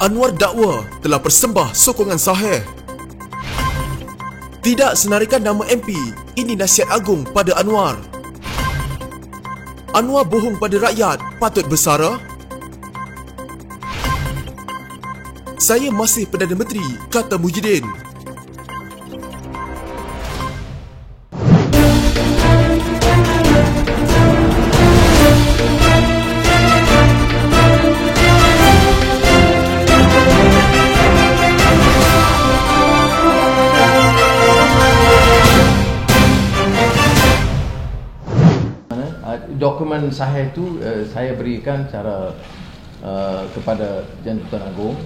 Anwar dakwa telah persembah sokongan sahih. Tidak senarikan nama MP, ini nasihat agung pada Anwar. Anwar bohong pada rakyat, patut bersara. Saya masih Perdana Menteri, kata Muhyiddin. Dokumen sahih itu saya berikan secara kepada Jantatan Agung.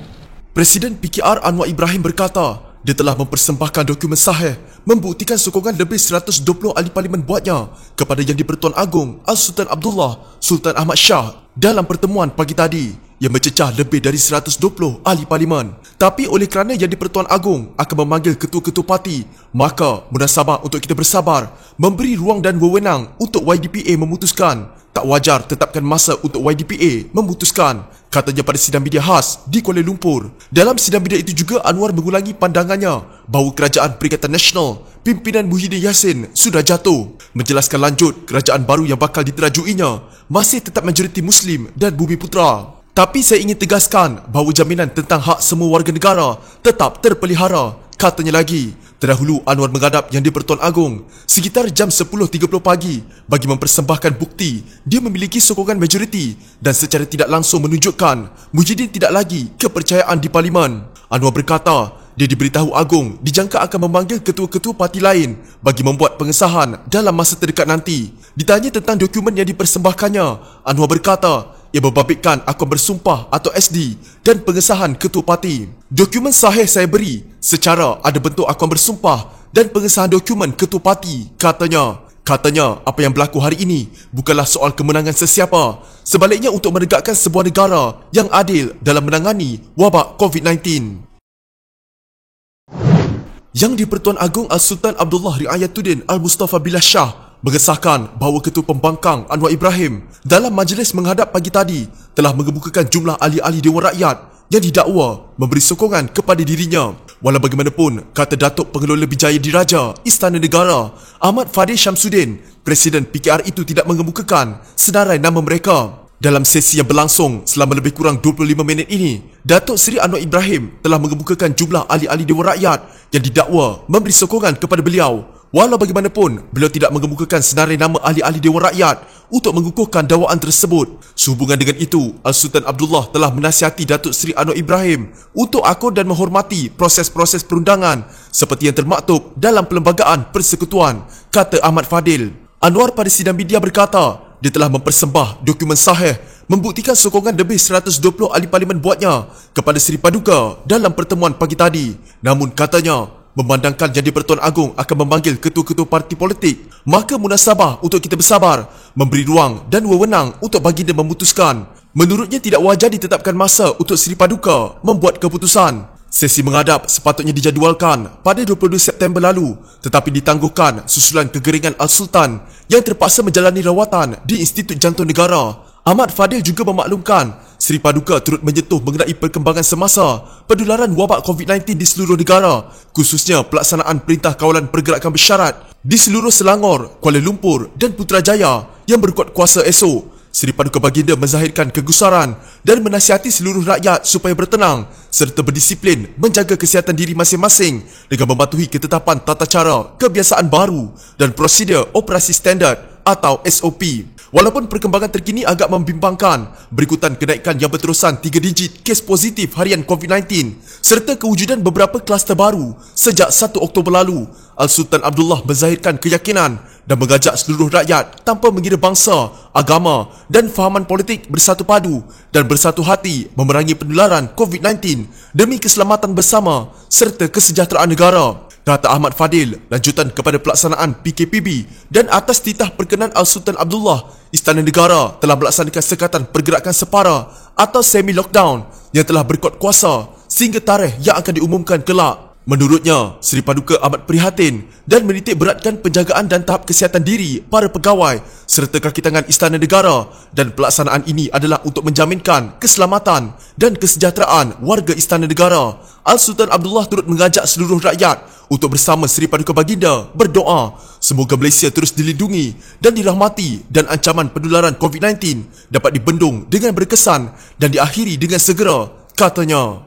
Presiden PKR Anwar Ibrahim berkata, dia telah mempersembahkan dokumen sahih membuktikan sokongan lebih 120 ahli parlimen buatnya kepada Yang di-Pertuan Agong Al-Sultan Abdullah Sultan Ahmad Shah dalam pertemuan pagi tadi yang mencecah lebih dari 120 ahli parlimen. Tapi oleh kerana Yang di-Pertuan Agong akan memanggil ketua-ketua parti, maka munasabah untuk kita bersabar, memberi ruang dan wewenang untuk YDPA memutuskan. Tak wajar tetapkan masa untuk YDPA memutuskan, katanya pada sidang media khas di Kuala Lumpur. Dalam sidang media itu juga Anwar mengulangi pandangannya bahawa Kerajaan Perikatan Nasional pimpinan Muhyiddin Yassin sudah jatuh. Menjelaskan lanjut, kerajaan baru yang bakal diterajuinya masih tetap majoriti Muslim dan Bumiputera. Tapi saya ingin tegaskan bahawa jaminan tentang hak semua warga negara tetap terpelihara, katanya lagi. Terdahulu Anwar menghadap Yang di-Pertuan Agong sekitar jam 10.30 pagi bagi mempersembahkan bukti dia memiliki sokongan majoriti dan secara tidak langsung menunjukkan Muhyiddin tidak lagi kepercayaan di parlimen. Anwar berkata dia diberitahu Agong dijangka akan memanggil ketua-ketua parti lain bagi membuat pengesahan dalam masa terdekat nanti. Ditanya tentang dokumen yang dipersembahkannya, Anwar berkata ia membabitkan akun bersumpah atau SD dan pengesahan ketua parti. Dokumen sahih saya beri secara ada bentuk akun bersumpah dan pengesahan dokumen ketua parti, katanya. Katanya apa yang berlaku hari ini bukanlah soal kemenangan sesiapa, sebaliknya untuk menegakkan sebuah negara yang adil dalam menangani wabak COVID-19. Yang di-Pertuan Agong Al-Sultan Abdullah Riayatuddin Al-Mustafa Billah Shah mengesahkan bahawa Ketua Pembangkang Anwar Ibrahim dalam majlis menghadap pagi tadi telah mengemukakan jumlah ahli-ahli Dewan Rakyat yang didakwa memberi sokongan kepada dirinya. Walau bagaimanapun, kata Datuk Pengelola Bijaya Diraja Istana Negara Ahmad Fadil Syamsuddin, Presiden PKR itu tidak mengemukakan senarai nama mereka. Dalam sesi yang berlangsung selama lebih kurang 25 minit ini, Datuk Seri Anwar Ibrahim telah mengemukakan jumlah ahli-ahli Dewan Rakyat yang didakwa memberi sokongan kepada beliau. Walau bagaimanapun, beliau tidak mengemukakan senarai nama ahli-ahli Dewan Rakyat untuk mengukuhkan dakwaan tersebut. Sehubungan dengan itu, Al-Sultan Abdullah telah menasihati Datuk Seri Anwar Ibrahim untuk akur dan menghormati proses-proses perundangan seperti yang termaktub dalam Perlembagaan Persekutuan, kata Ahmad Fadil. Anwar pada sidang media berkata, dia telah mempersembah dokumen sahih membuktikan sokongan lebih 120 ahli parlimen buatnya kepada Seri Paduka dalam pertemuan pagi tadi. Namun katanya, memandangkan Yang di-Pertuan Agong akan memanggil ketua-ketua parti politik, maka munasabah untuk kita bersabar, memberi ruang dan wewenang untuk baginda memutuskan. Menurutnya tidak wajar ditetapkan masa untuk Seri Paduka membuat keputusan. Sesi menghadap sepatutnya dijadualkan pada 22 September lalu, tetapi ditangguhkan susulan kegeringan Al-Sultan yang terpaksa menjalani rawatan di Institut Jantung Negara. Ahmad Fadil juga memaklumkan Seri Paduka turut menyentuh mengenai perkembangan semasa penularan wabak COVID-19 di seluruh negara, khususnya pelaksanaan Perintah Kawalan Pergerakan Bersyarat di seluruh Selangor, Kuala Lumpur dan Putrajaya yang berkuat kuasa esok. Seri Paduka Baginda menzahirkan kegusaran dan menasihati seluruh rakyat supaya bertenang serta berdisiplin menjaga kesihatan diri masing-masing dengan mematuhi ketetapan tata cara kebiasaan baru dan prosedur operasi standard atau SOP. Walaupun perkembangan terkini agak membimbangkan berikutan kenaikan yang berterusan 3 digit kes positif harian COVID-19 serta kewujudan beberapa kluster baru sejak 1 Oktober lalu, Al-Sultan Abdullah menzahirkan keyakinan dan mengajak seluruh rakyat tanpa mengira bangsa, agama dan fahaman politik bersatu padu dan bersatu hati memerangi penularan COVID-19 demi keselamatan bersama serta kesejahteraan negara. Kata Ahmad Fadil, lanjutan kepada pelaksanaan PKPB dan atas titah perkenan Al-Sultan Abdullah, Istana Negara telah melaksanakan sekatan pergerakan separa atau semi-lockdown yang telah berkuat kuasa sehingga tarikh yang akan diumumkan kelak. Menurutnya, Seri Paduka amat prihatin dan menitik beratkan penjagaan dan tahap kesihatan diri para pegawai serta kaki tangan Istana Negara, dan pelaksanaan ini adalah untuk menjaminkan keselamatan dan kesejahteraan warga Istana Negara. Al-Sultan Abdullah turut mengajak seluruh rakyat untuk bersama Seri Paduka Baginda berdoa semoga Malaysia terus dilindungi dan dirahmati dan ancaman penularan COVID-19 dapat dibendung dengan berkesan dan diakhiri dengan segera, katanya.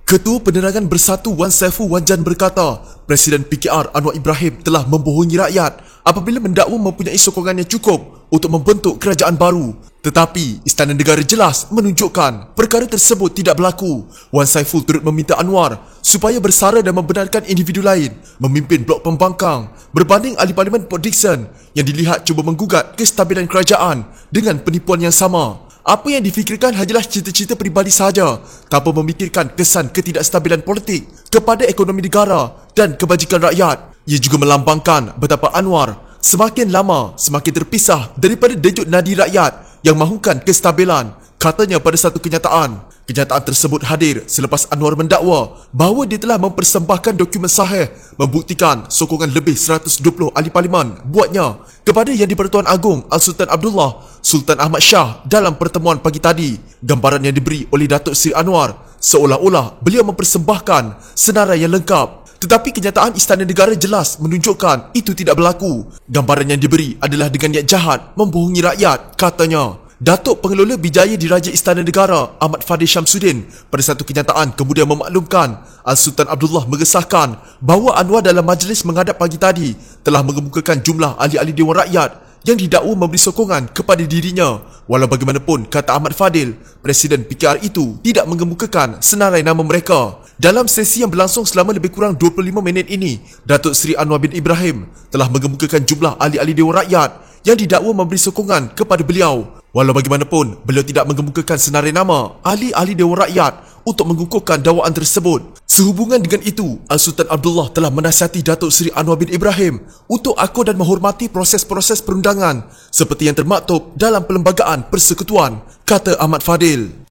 Ketua Penerangan Bersatu Wan Saiful Wanjan berkata, Presiden PKR Anwar Ibrahim telah membohongi rakyat apabila mendakwa mempunyai sokongan yang cukup untuk membentuk kerajaan baru. Tetapi Istana Negara jelas menunjukkan perkara tersebut tidak berlaku. Wan Saiful turut meminta Anwar supaya bersara dan membenarkan individu lain memimpin blok pembangkang berbanding ahli Parlimen Port Dickson yang dilihat cuba menggugat kestabilan kerajaan dengan penipuan yang sama. Apa yang difikirkan hanyalah cita-cita peribadi sahaja tanpa memikirkan kesan ketidakstabilan politik kepada ekonomi negara dan kebajikan rakyat. Ia juga melambangkan betapa Anwar semakin lama semakin terpisah daripada denyut nadi rakyat yang mahukan kestabilan, katanya pada satu kenyataan. Kenyataan tersebut hadir selepas Anwar mendakwa bahawa dia telah mempersembahkan dokumen sahih membuktikan sokongan lebih 120 ahli parlimen buatnya kepada Yang di-Pertuan Agong Al-Sultan Abdullah Sultan Ahmad Shah dalam pertemuan pagi tadi. Gambaran yang diberi oleh Datuk Seri Anwar seolah-olah beliau mempersembahkan senarai yang lengkap. Tetapi kenyataan Istana Negara jelas menunjukkan itu tidak berlaku. Gambaran yang diberi adalah dengan niat jahat membohongi rakyat, katanya. Datuk Pengelola Bijaya Diraja Istana Negara Ahmad Fadil Syamsuddin pada satu kenyataan kemudian memaklumkan Al-Sultan Abdullah mengesahkan bahawa Anwar dalam majlis menghadap pagi tadi telah mengemukakan jumlah ahli-ahli Dewan Rakyat yang didakwa memberi sokongan kepada dirinya. Walau bagaimanapun, kata Ahmad Fadil, Presiden PKR itu tidak mengemukakan senarai nama mereka. Dalam sesi yang berlangsung selama lebih kurang 25 minit ini, Datuk Seri Anwar bin Ibrahim telah mengemukakan jumlah ahli-ahli Dewan Rakyat yang didakwa memberi sokongan kepada beliau. Walau bagaimanapun, beliau tidak mengemukakan senarai nama ahli-ahli Dewan Rakyat untuk mengukuhkan dakwaan tersebut. Sehubungan dengan itu, Al-Sultan Abdullah telah menasihati Datuk Seri Anwar bin Ibrahim untuk akur dan menghormati proses-proses perundangan seperti yang termaktub dalam Perlembagaan Persekutuan, kata Ahmad Fadil.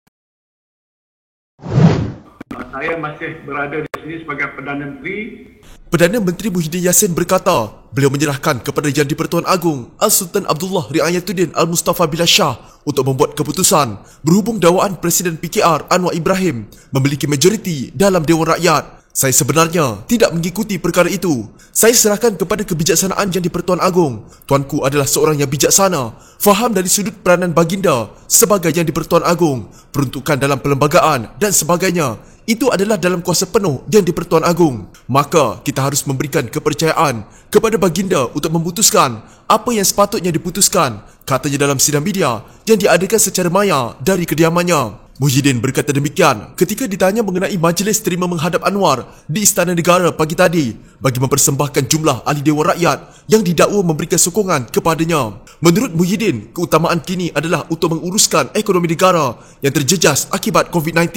Saya masih berada di sini sebagai Perdana Menteri. Perdana Menteri Muhyiddin Yassin berkata, beliau menyerahkan kepada Yang di-Pertuan Agong Al-Sultan Abdullah Riayatuddin Al-Mustafa Billah Shah untuk membuat keputusan berhubung dakwaan Presiden PKR Anwar Ibrahim memiliki majoriti dalam Dewan Rakyat. Saya sebenarnya tidak mengikuti perkara itu. Saya serahkan kepada kebijaksanaan Yang di-Pertuan Agong. Tuanku adalah seorang yang bijaksana, faham dari sudut peranan baginda sebagai Yang di-Pertuan Agong, peruntukan dalam perlembagaan dan sebagainya. Itu adalah dalam kuasa penuh Yang di-Pertuan Agong. Maka kita harus memberikan kepercayaan kepada baginda untuk memutuskan apa yang sepatutnya diputuskan, katanya dalam sidang media yang diadakan secara maya dari kediamannya. Muhyiddin berkata demikian ketika ditanya mengenai majlis terima menghadap Anwar di Istana Negara pagi tadi bagi mempersembahkan jumlah ahli Dewan Rakyat yang didakwa memberikan sokongan kepadanya. Menurut Muhyiddin, keutamaan kini adalah untuk menguruskan ekonomi negara yang terjejas akibat COVID-19.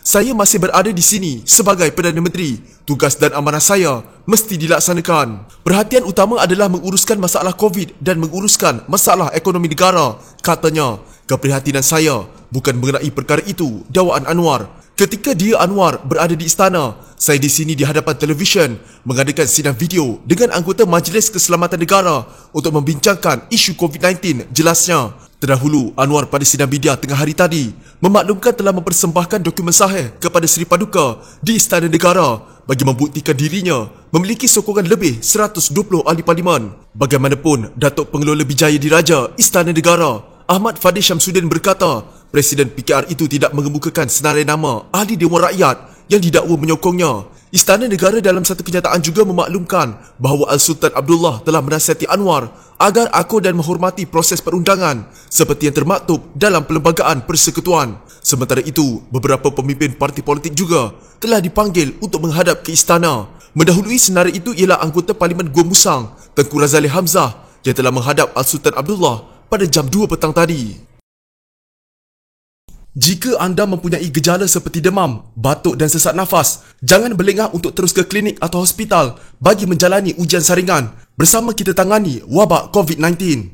Saya masih berada di sini sebagai Perdana Menteri. Tugas dan amanah saya mesti dilaksanakan. Perhatian utama adalah menguruskan masalah COVID dan menguruskan masalah ekonomi negara, katanya. Keprihatinan saya bukan mengenai perkara itu, dakwaan Anwar. Ketika dia Anwar berada di istana, saya di sini di hadapan televisyen mengadakan sidang video dengan anggota Majlis Keselamatan Negara untuk membincangkan isu COVID-19, jelasnya. Terdahulu, Anwar pada sidang media tengah hari tadi memaklumkan telah mempersembahkan dokumen sahih kepada Seri Paduka di Istana Negara bagi membuktikan dirinya memiliki sokongan lebih 120 ahli parlimen. Bagaimanapun, Datuk Pengelola Bijaya Diraja Istana Negara Ahmad Fadil Syamsuddin berkata, Presiden PKR itu tidak mengemukakan senarai nama ahli Dewan Rakyat yang didakwa menyokongnya. Istana Negara dalam satu kenyataan juga memaklumkan bahawa Al-Sultan Abdullah telah menasihati Anwar agar akur dan menghormati proses perundangan seperti yang termaktub dalam Perlembagaan Persekutuan. Sementara itu, beberapa pemimpin parti politik juga telah dipanggil untuk menghadap ke istana. Mendahului senarai itu ialah anggota Parlimen Gua Musang, Tengku Razali Hamzah yang telah menghadap Al-Sultan Abdullah pada jam 2 petang tadi. Jika anda mempunyai gejala seperti demam, batuk dan sesak nafas, jangan berlengah untuk terus ke klinik atau hospital bagi menjalani ujian saringan. Bersama kita tangani wabak COVID-19.